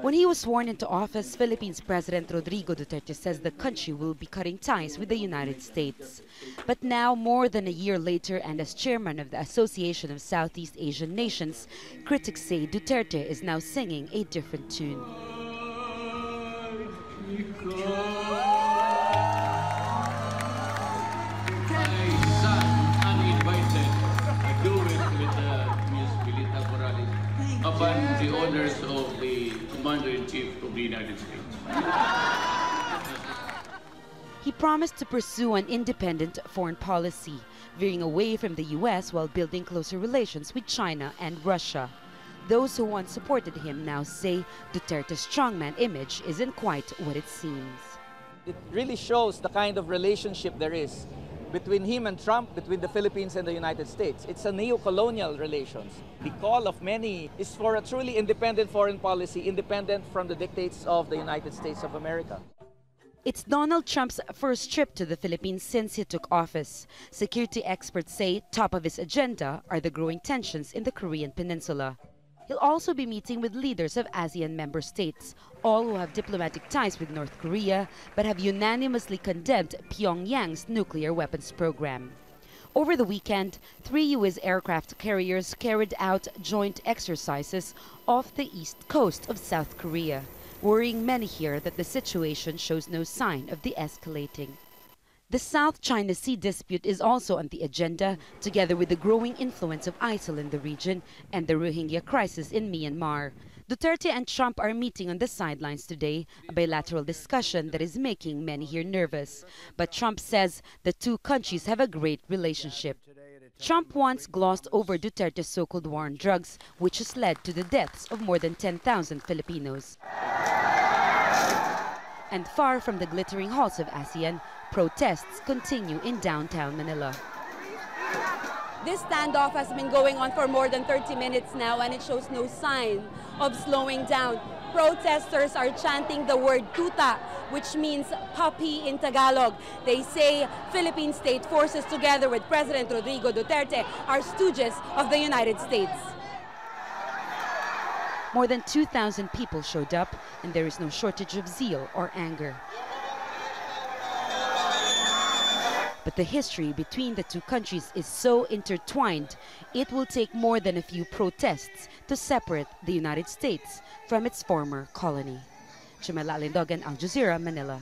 When he was sworn into office, Philippines President Rodrigo Duterte says the country will be cutting ties with the United States. But now, more than a year later, and as chairman of the Association of Southeast Asian Nations, critics say Duterte is now singing a different tune. Upon the orders of the Commander-in-Chief of the United States. He promised to pursue an independent foreign policy, veering away from the U.S. while building closer relations with China and Russia. Those who once supported him now say Duterte's strongman image isn't quite what it seems. It really shows the kind of relationship there is between him and Trump, between the Philippines and the United States. It's a neo-colonial relations. The call of many is for a truly independent foreign policy, independent from the dictates of the United States of America. It's Donald Trump's first trip to the Philippines since he took office. Security experts say top of his agenda are the growing tensions in the Korean Peninsula. He'll also be meeting with leaders of ASEAN member states, all who have diplomatic ties with North Korea but have unanimously condemned Pyongyang's nuclear weapons program. Over the weekend, 3 U.S. aircraft carriers carried out joint exercises off the east coast of South Korea, worrying many here that the situation shows no sign of de-escalating. The South China Sea dispute is also on the agenda, together with the growing influence of ISIL in the region and the Rohingya crisis in Myanmar. Duterte and Trump are meeting on the sidelines today, a bilateral discussion that is making many here nervous. But Trump says the two countries have a great relationship. Trump once glossed over Duterte's so-called war on drugs, which has led to the deaths of more than 10,000 Filipinos. And far from the glittering halls of ASEAN, protests continue in downtown Manila. This standoff has been going on for more than 30 minutes now, and it shows no sign of slowing down. Protesters are chanting the word tuta, which means puppy in Tagalog. They say Philippine state forces together with President Rodrigo Duterte are stooges of the United States. More than 2,000 people showed up, and there is no shortage of zeal or anger. But the history between the two countries is so intertwined, it will take more than a few protests to separate the United States from its former colony. Chimela Alindogan, Al Jazeera, Manila.